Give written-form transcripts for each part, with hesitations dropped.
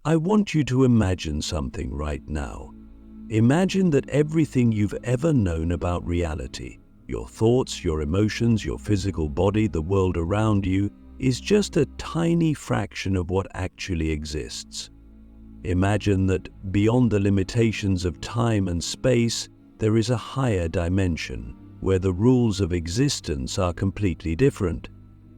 I want you to imagine something right now. Imagine that everything you've ever known about reality, your thoughts, your emotions, your physical body, the world around you, is just a tiny fraction of what actually exists. Imagine that beyond the limitations of time and space, there is a higher dimension where the rules of existence are completely different,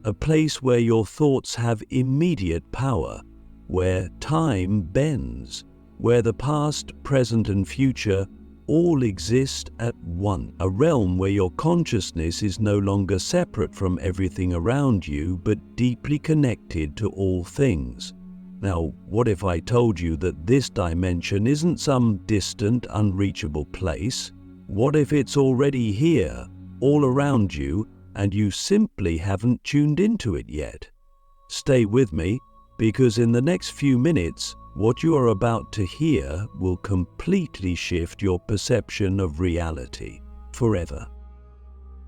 a place where your thoughts have immediate power, where time bends, where the past, present and future all exist at once, a realm where your consciousness is no longer separate from everything around you but deeply connected to all things. Now, what if I told you that this dimension isn't some distant, unreachable place? What if it's already here, all around you, and you simply haven't tuned into it yet? Stay with me, because in the next few minutes, what you are about to hear will completely shift your perception of reality forever.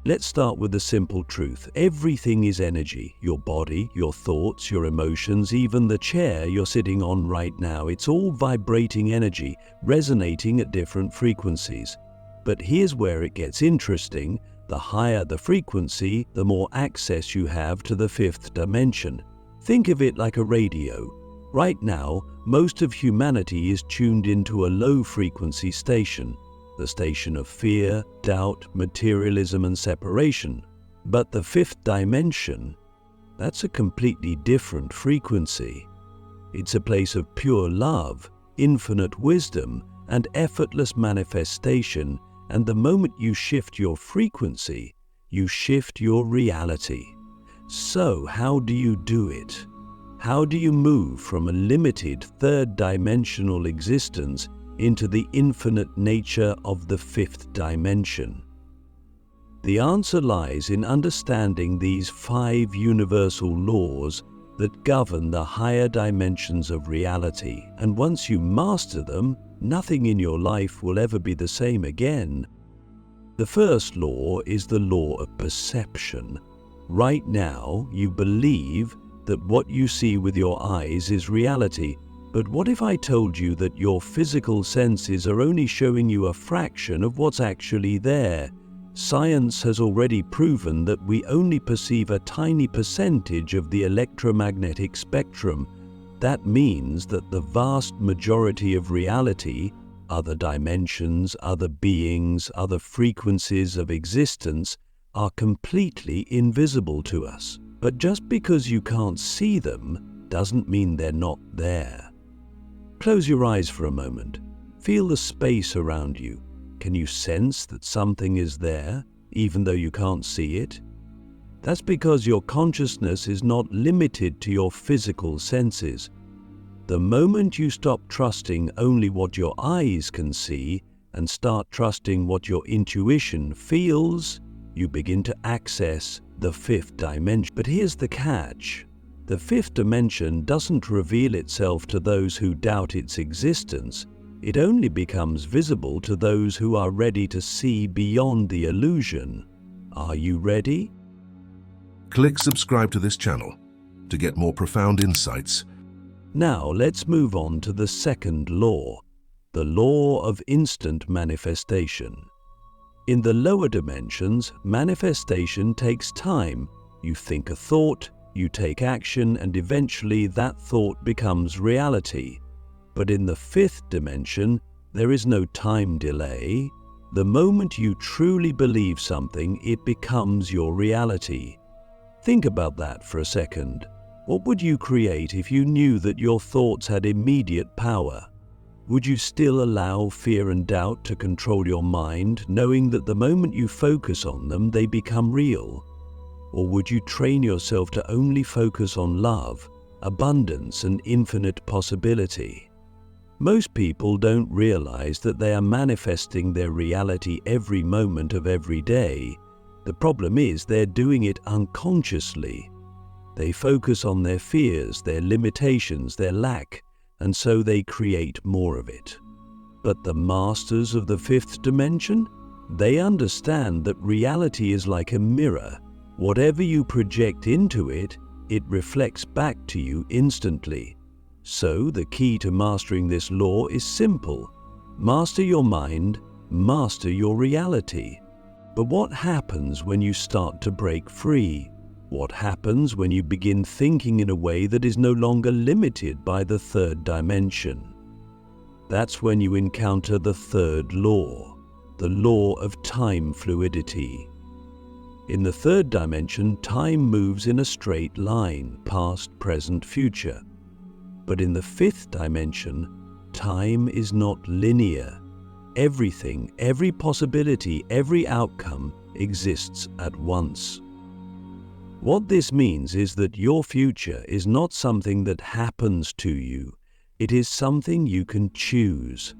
Let's start with the simple truth. Everything is energy. Your body, your thoughts, your emotions, even the chair you're sitting on right now. It's all vibrating energy, resonating at different frequencies. But here's where it gets interesting. The higher the frequency, the more access you have to the fifth dimension. Think of it like a radio. Right now, most of humanity is tuned into a low-frequency station, the station of fear, doubt, materialism and separation. But the fifth dimension, that's a completely different frequency. It's a place of pure love, infinite wisdom and effortless manifestation, and the moment you shift your frequency, you shift your reality. So how do you do it? How do you move from a limited third-dimensional existence into the infinite nature of the fifth dimension? The answer lies in understanding these 5 universal laws that govern the higher dimensions of reality, and once you master them, nothing in your life will ever be the same again. The first law is the law of perception. Right now, you believe that what you see with your eyes is reality. But what if I told you that your physical senses are only showing you a fraction of what's actually there? Science has already proven that we only perceive a tiny percentage of the electromagnetic spectrum. That means that the vast majority of reality, other dimensions, other beings, other frequencies of existence, are completely invisible to us. But just because you can't see them doesn't mean they're not there. Close your eyes for a moment. Feel the space around you. Can you sense that something is there, even though you can't see it? That's because your consciousness is not limited to your physical senses. The moment you stop trusting only what your eyes can see and start trusting what your intuition feels, you begin to access the fifth dimension. But here's the catch. The fifth dimension doesn't reveal itself to those who doubt its existence. It only becomes visible to those who are ready to see beyond the illusion. Are you ready? Click subscribe to this channel to get more profound insights. Now let's move on to the second law, the law of instant manifestation. In the lower dimensions, manifestation takes time. You think a thought, you take action, and eventually that thought becomes reality. But in the fifth dimension, there is no time delay. The moment you truly believe something, it becomes your reality. Think about that for a second. What would you create if you knew that your thoughts had immediate power? Would you still allow fear and doubt to control your mind, knowing that the moment you focus on them, they become real? Or would you train yourself to only focus on love, abundance, and infinite possibility? Most people don't realize that they are manifesting their reality every moment of every day. The problem is they're doing it unconsciously. They focus on their fears, their limitations, their lack, and so they create more of it. But the masters of the fifth dimension, they understand that reality is like a mirror. Whatever you project into it, it reflects back to you instantly. So the key to mastering this law is simple. Master your mind, master your reality. But what happens when you start to break free? What happens when you begin thinking in a way that is no longer limited by the third dimension? That's when you encounter the third law, the law of time fluidity. In the third dimension, time moves in a straight line, past, present, future. But in the fifth dimension, time is not linear. Everything, every possibility, every outcome exists at once. What this means is that your future is not something that happens to you. It is something you can choose.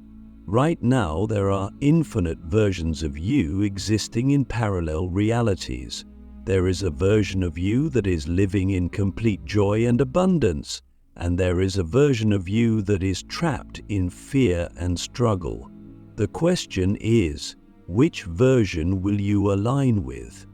Right now, there are infinite versions of you existing in parallel realities. There is a version of you that is living in complete joy and abundance, and there is a version of you that is trapped in fear and struggle. The question is, which version will you align with?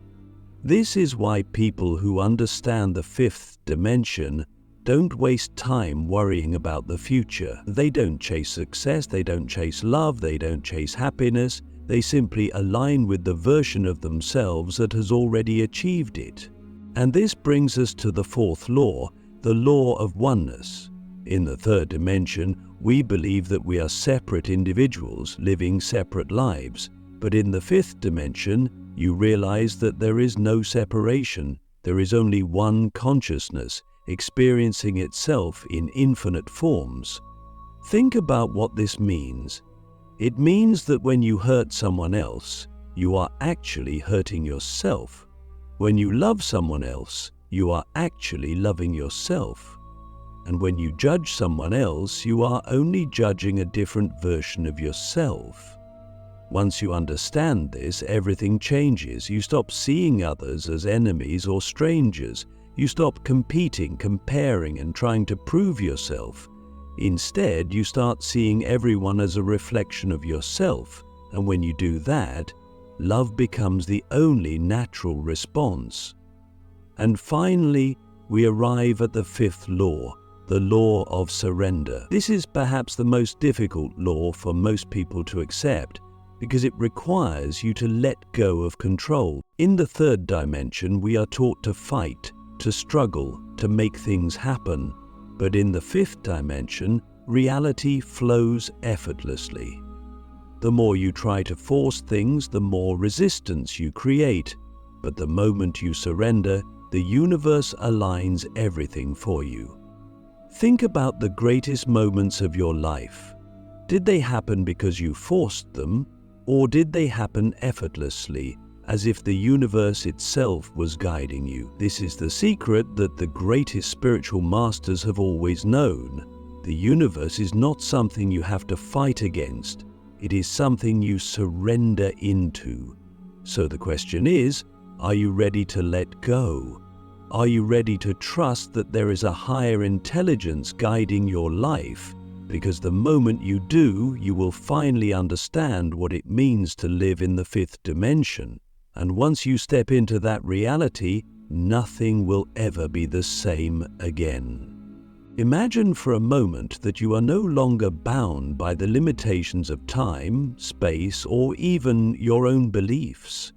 This is why people who understand the fifth dimension don't waste time worrying about the future. They don't chase success, they don't chase love, they don't chase happiness. They simply align with the version of themselves that has already achieved it. And this brings us to the fourth law, the law of oneness. In the third dimension, we believe that we are separate individuals living separate lives. But in the fifth dimension, you realize that there is no separation. There is only one consciousness, experiencing itself in infinite forms. Think about what this means. It means that when you hurt someone else, you are actually hurting yourself. When you love someone else, you are actually loving yourself. And when you judge someone else, you are only judging a different version of yourself. Once you understand this, everything changes. You stop seeing others as enemies or strangers. You stop competing, comparing, and trying to prove yourself. Instead, you start seeing everyone as a reflection of yourself. And when you do that, love becomes the only natural response. And finally, we arrive at the fifth law, the law of surrender. This is perhaps the most difficult law for most people to accept, because it requires you to let go of control. In the third dimension, we are taught to fight, to struggle, to make things happen. But in the fifth dimension, reality flows effortlessly. The more you try to force things, the more resistance you create. But the moment you surrender, the universe aligns everything for you. Think about the greatest moments of your life. Did they happen because you forced them? Or did they happen effortlessly, as if the universe itself was guiding you? This is the secret that the greatest spiritual masters have always known. The universe is not something you have to fight against. It is something you surrender into. So the question is, are you ready to let go? Are you ready to trust that there is a higher intelligence guiding your life? Because the moment you do, you will finally understand what it means to live in the fifth dimension. And once you step into that reality, nothing will ever be the same again. Imagine for a moment that you are no longer bound by the limitations of time, space, or even your own beliefs.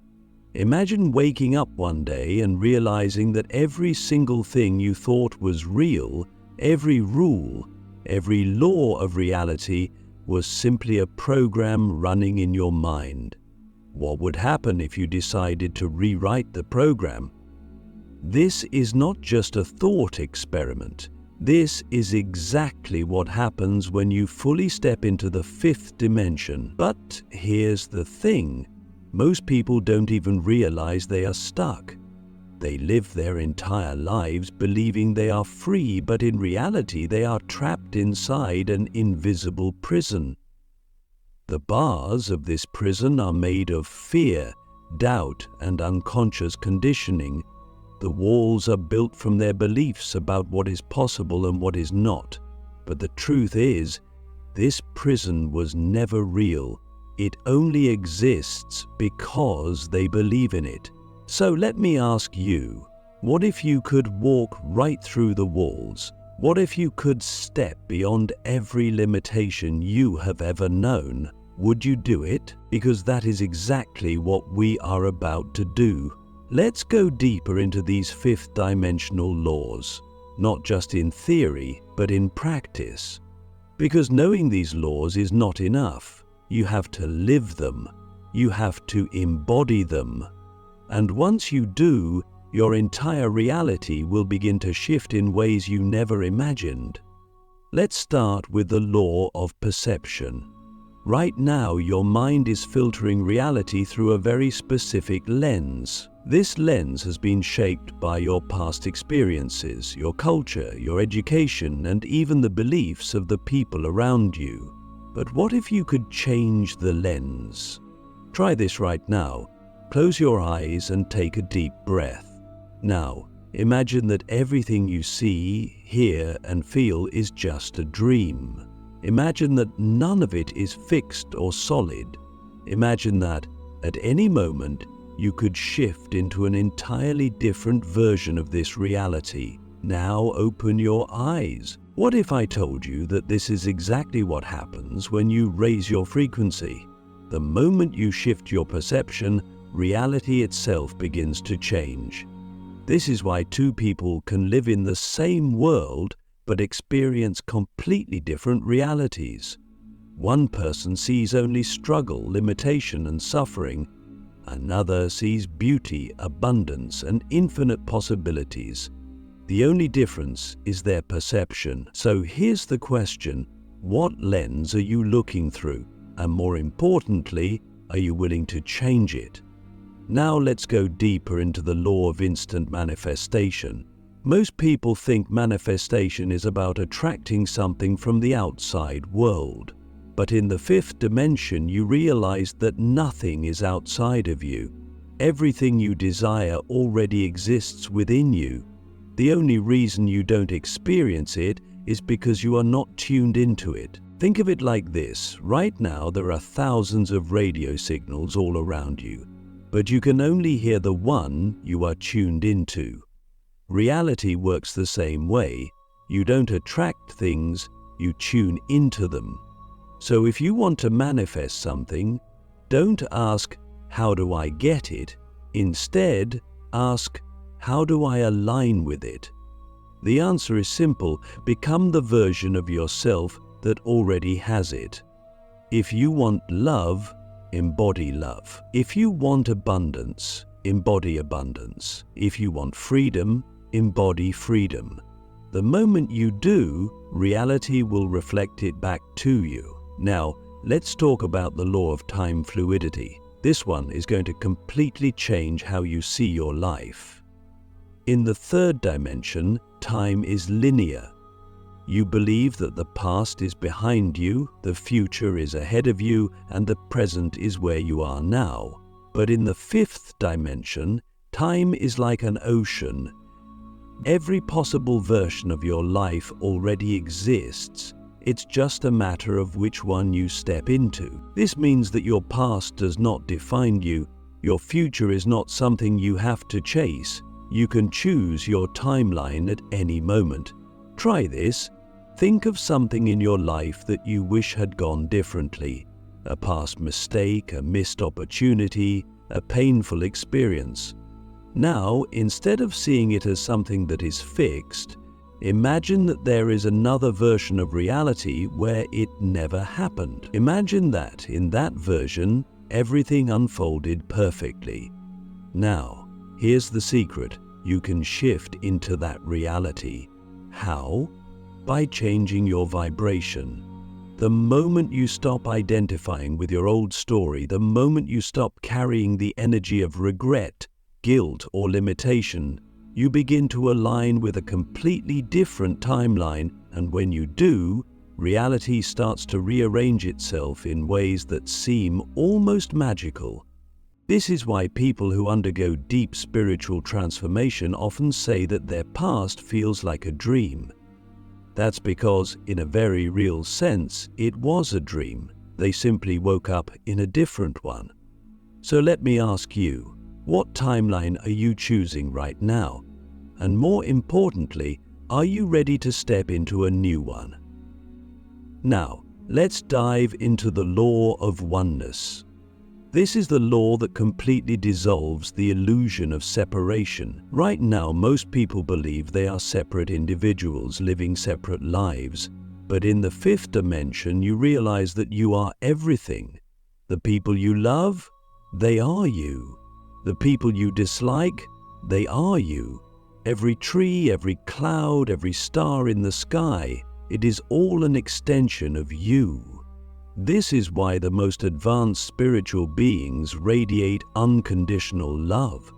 Imagine waking up one day and realizing that every single thing you thought was real, every rule, every law of reality was simply a program running in your mind. What would happen if you decided to rewrite the program? This is not just a thought experiment. This is exactly what happens when you fully step into the fifth dimension. But here's the thing. Most people don't even realize they are stuck. They live their entire lives believing they are free, but in reality they are trapped inside an invisible prison. The bars of this prison are made of fear, doubt, and unconscious conditioning. The walls are built from their beliefs about what is possible and what is not. But the truth is, this prison was never real. It only exists because they believe in it. So let me ask you, what if you could walk right through the walls? What if you could step beyond every limitation you have ever known? Would you do it? Because that is exactly what we are about to do. Let's go deeper into these fifth dimensional laws, not just in theory, but in practice. Because knowing these laws is not enough. You have to live them. You have to embody them. And once you do, your entire reality will begin to shift in ways you never imagined. Let's start with the law of perception. Right now, your mind is filtering reality through a very specific lens. This lens has been shaped by your past experiences, your culture, your education, and even the beliefs of the people around you. But what if you could change the lens? Try this right now. Close your eyes and take a deep breath. Now, imagine that everything you see, hear, and feel is just a dream. Imagine that none of it is fixed or solid. Imagine that, at any moment, you could shift into an entirely different version of this reality. Now open your eyes. What if I told you that this is exactly what happens when you raise your frequency? The moment you shift your perception, reality itself begins to change. This is why two people can live in the same world but experience completely different realities. One person sees only struggle, limitation, and suffering. Another sees beauty, abundance, and infinite possibilities. The only difference is their perception. So here's the question: what lens are you looking through? And more importantly, are you willing to change it? Now let's go deeper into the law of instant manifestation. Most people think manifestation is about attracting something from the outside world. But in the fifth dimension, you realize that nothing is outside of you. Everything you desire already exists within you. The only reason you don't experience it is because you are not tuned into it. Think of it like this. Right now, there are thousands of radio signals all around you, but you can only hear the one you are tuned into. Reality works the same way. You don't attract things, you tune into them. So if you want to manifest something, don't ask, "How do I get it?" Instead, ask, "How do I align with it?" The answer is simple. Become the version of yourself that already has it. If you want love, embody love. If you want abundance, embody abundance. If you want freedom, embody freedom. The moment you do, reality will reflect it back to you. Now, let's talk about the law of time fluidity. This one is going to completely change how you see your life. In the third dimension, time is linear. You believe that the past is behind you, the future is ahead of you, and the present is where you are now. But in the fifth dimension, time is like an ocean. Every possible version of your life already exists. It's just a matter of which one you step into. This means that your past does not define you. Your future is not something you have to chase. You can choose your timeline at any moment. Try this. Think of something in your life that you wish had gone differently. A past mistake, a missed opportunity, a painful experience. Now, instead of seeing it as something that is fixed, imagine that there is another version of reality where it never happened. Imagine that, in that version, everything unfolded perfectly. Now, here's the secret. You can shift into that reality. How? By changing your vibration. The moment you stop identifying with your old story, the moment you stop carrying the energy of regret, guilt, or limitation, you begin to align with a completely different timeline, and when you do, reality starts to rearrange itself in ways that seem almost magical. This is why people who undergo deep spiritual transformation often say that their past feels like a dream. That's because, in a very real sense, it was a dream. They simply woke up in a different one. So let me ask you, what timeline are you choosing right now? And more importantly, Are you ready to step into a new one? Now, let's dive into the law of oneness. This is the law that completely dissolves the illusion of separation. Right now, most people believe they are separate individuals living separate lives. But in the fifth dimension, you realize that you are everything. The people you love, they are you. The people you dislike, they are you. Every tree, every cloud, every star in the sky, it is all an extension of you. This is why the most advanced spiritual beings radiate unconditional love.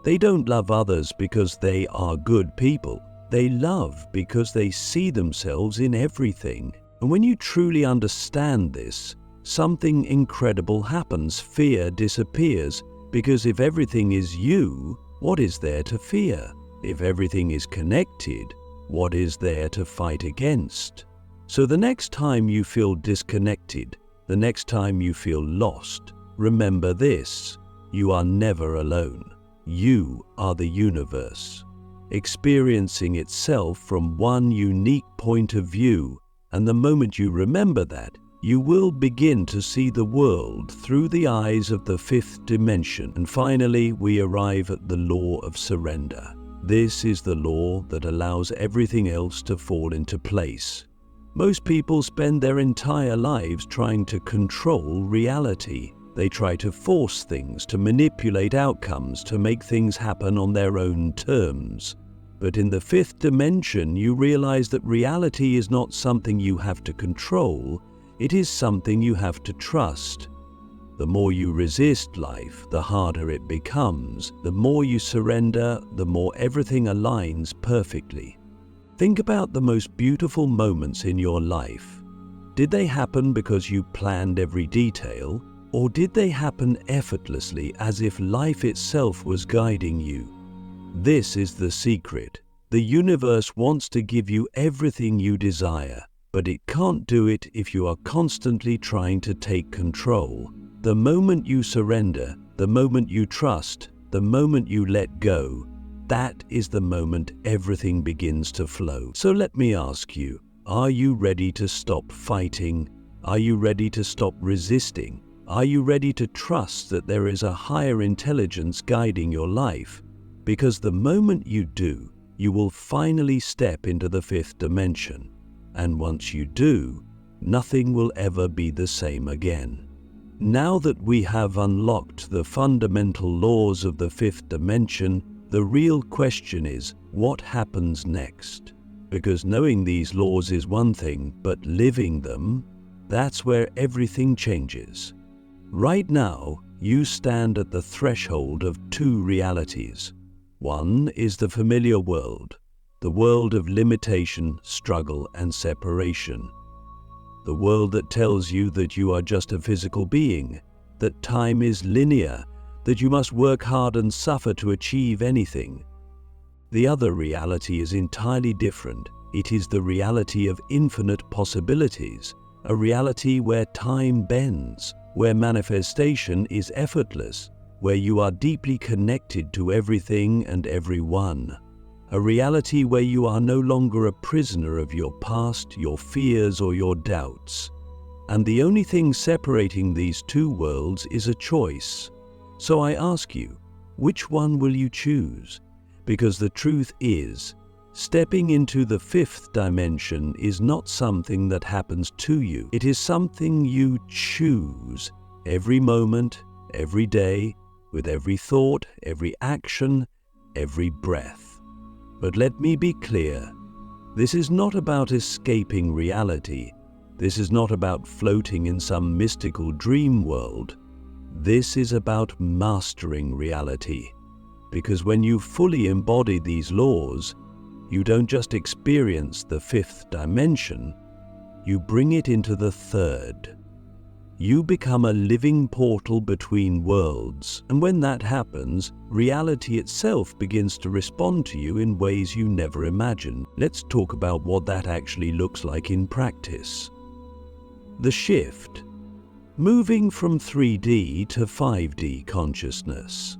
They don't love others because they are good people. They love because they see themselves in everything. And when you truly understand this, something incredible happens. Fear disappears, because if everything is you, what is there to fear? If everything is connected, what is there to fight against? So the next time you feel disconnected, the next time you feel lost, remember this: you are never alone. You are the universe, experiencing itself from one unique point of view, and the moment you remember that, you will begin to see the world through the eyes of the fifth dimension. And finally, we arrive at the law of surrender. This is the law that allows everything else to fall into place. Most people spend their entire lives trying to control reality. They try to force things, to manipulate outcomes, to make things happen on their own terms. But in the fifth dimension, you realize that reality is not something you have to control, it is something you have to trust. The more you resist life, the harder it becomes. The more you surrender, the more everything aligns perfectly. Think about the most beautiful moments in your life. Did they happen because you planned every detail, or did they happen effortlessly, as if life itself was guiding you? This is the secret. The universe wants to give you everything you desire, but it can't do it if you are constantly trying to take control. The moment you surrender, the moment you trust, the moment you let go, that is the moment everything begins to flow. So let me ask you, are you ready to stop fighting? Are you ready to stop resisting? Are you ready to trust that there is a higher intelligence guiding your life? Because the moment you do, you will finally step into the fifth dimension. And once you do, nothing will ever be the same again. Now that we have unlocked the fundamental laws of the fifth dimension, the real question is, what happens next? Because knowing these laws is one thing, but living them, that's where everything changes. Right now, you stand at the threshold of two realities. One is the familiar world, the world of limitation, struggle, and separation. The world that tells you that you are just a physical being, that time is linear, that you must work hard and suffer to achieve anything. The other reality is entirely different. It is the reality of infinite possibilities, a reality where time bends, where manifestation is effortless, where you are deeply connected to everything and everyone. A reality where you are no longer a prisoner of your past, your fears, or your doubts. And the only thing separating these two worlds is a choice. So I ask you, which one will you choose? Because the truth is, stepping into the fifth dimension is not something that happens to you. It is something you choose every moment, every day, with every thought, every action, every breath. But let me be clear, this is not about escaping reality. This is not about floating in some mystical dream world. This is about mastering reality. Because when you fully embody these laws, you don't just experience the fifth dimension, you bring it into the third. You become a living portal between worlds, and when that happens, reality itself begins to respond to you in ways you never imagined. Let's talk about what that actually looks like in practice. The shift. Moving from 3D to 5D consciousness.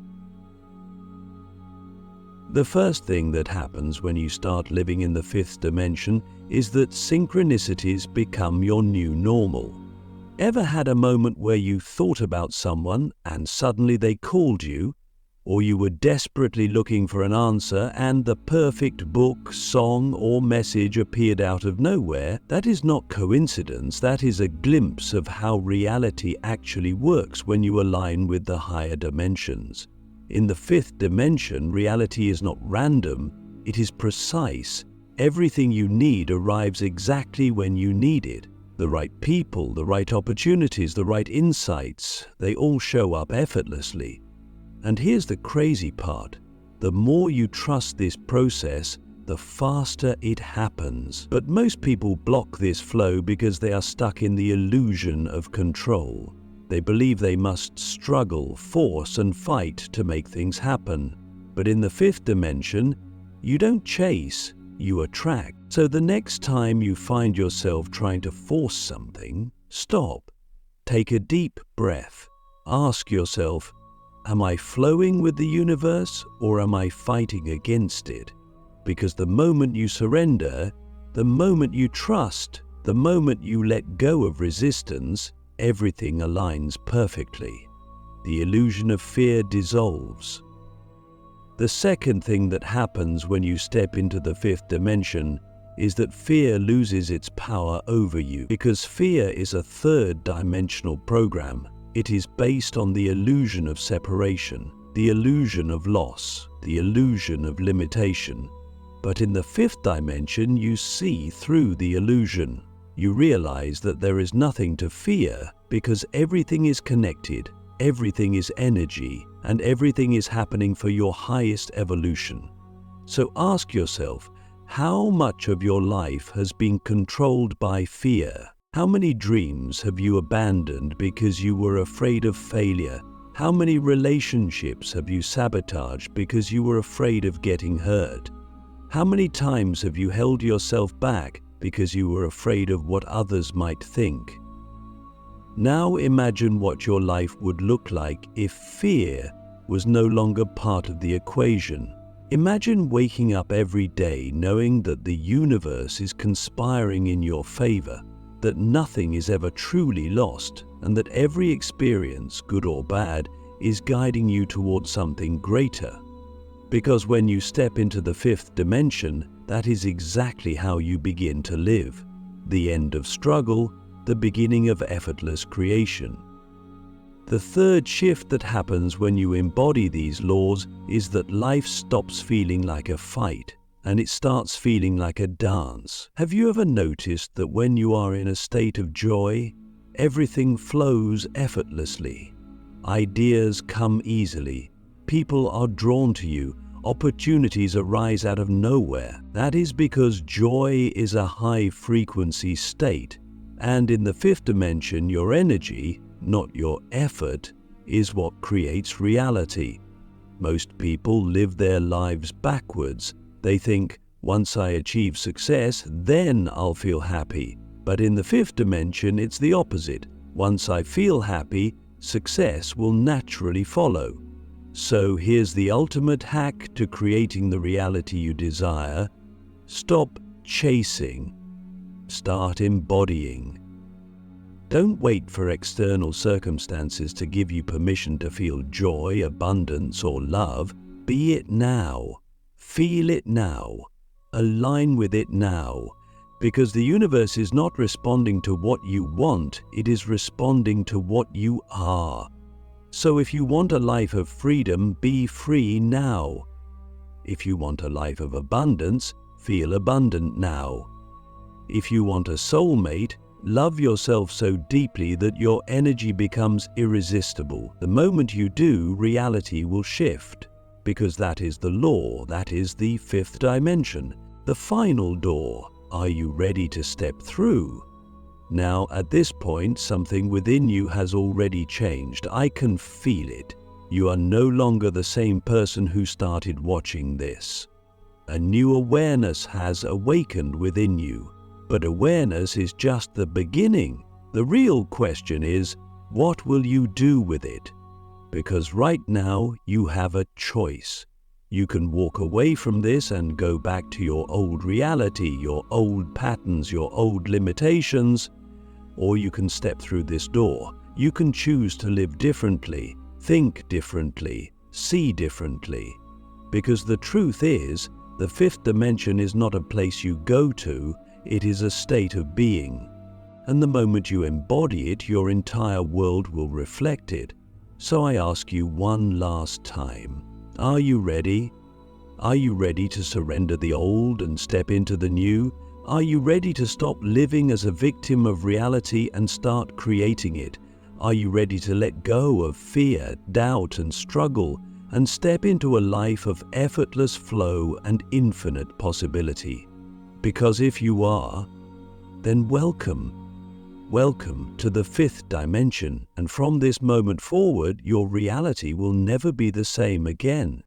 The first thing that happens when you start living in the fifth dimension is that synchronicities become your new normal. Ever had a moment where you thought about someone and suddenly they called you? Or you were desperately looking for an answer and the perfect book, song, or message appeared out of nowhere? That is not coincidence, that is a glimpse of how reality actually works when you align with the higher dimensions. In the fifth dimension, reality is not random, it is precise. Everything you need arrives exactly when you need it. The right people, the right opportunities, the right insights, they all show up effortlessly. And here's the crazy part. The more you trust this process, the faster it happens. But most people block this flow because they are stuck in the illusion of control. They believe they must struggle, force, and fight to make things happen. But in the fifth dimension, you don't chase, you attract. So the next time you find yourself trying to force something, stop. Take a deep breath. Ask yourself, am I flowing with the universe or am I fighting against it? Because the moment you surrender, the moment you trust, the moment you let go of resistance, everything aligns perfectly. The illusion of fear dissolves. The second thing that happens when you step into the fifth dimension is that fear loses its power over you. Because fear is a third-dimensional program. It is based on the illusion of separation, the illusion of loss, the illusion of limitation. But in the fifth dimension, you see through the illusion. You realize that there is nothing to fear because everything is connected, everything is energy, and everything is happening for your highest evolution. So ask yourself, how much of your life has been controlled by fear? How many dreams have you abandoned because you were afraid of failure? How many relationships have you sabotaged because you were afraid of getting hurt? How many times have you held yourself back because you were afraid of what others might think? Now imagine what your life would look like if fear was no longer part of the equation. Imagine waking up every day knowing that the universe is conspiring in your favor, that nothing is ever truly lost, and that every experience, good or bad, is guiding you towards something greater. Because when you step into the fifth dimension, that is exactly how you begin to live. The end of struggle, the beginning of effortless creation. The third shift that happens when you embody these laws is that life stops feeling like a fight and it starts feeling like a dance. Have you ever noticed that when you are in a state of joy, everything flows effortlessly? Ideas come easily, people are drawn to you, opportunities arise out of nowhere. That is because joy is a high-frequency state, and in the fifth dimension, your energy, not your effort, is what creates reality. Most people live their lives backwards. They think, once I achieve success, then I'll feel happy. But in the fifth dimension, it's the opposite. Once I feel happy, success will naturally follow. So here's the ultimate hack to creating the reality you desire. Stop chasing. Start embodying. Don't wait for external circumstances to give you permission to feel joy, abundance, or love. Be it now. Feel it now. Align with it now. Because the universe is not responding to what you want, it is responding to what you are. So if you want a life of freedom, be free now. If you want a life of abundance, feel abundant now. If you want a soulmate, love yourself so deeply that your energy becomes irresistible. The moment you do, reality will shift, because that is the law, that is the fifth dimension, the final door. Are you ready to step through? Now, at this point, something within you has already changed. I can feel it. You are no longer the same person who started watching this. A new awareness has awakened within you. But awareness is just the beginning. The real question is, what will you do with it? Because right now, you have a choice. You can walk away from this and go back to your old reality, your old patterns, your old limitations, or you can step through this door. You can choose to live differently, think differently, see differently. Because the truth is, the fifth dimension is not a place you go to, it is a state of being. And the moment you embody it, your entire world will reflect it. So I ask you one last time, are you ready? Are you ready to surrender the old and step into the new? Are you ready to stop living as a victim of reality and start creating it? Are you ready to let go of fear, doubt, and struggle and step into a life of effortless flow and infinite possibility? Because if you are, then welcome. Welcome to the fifth dimension, and from this moment forward, your reality will never be the same again.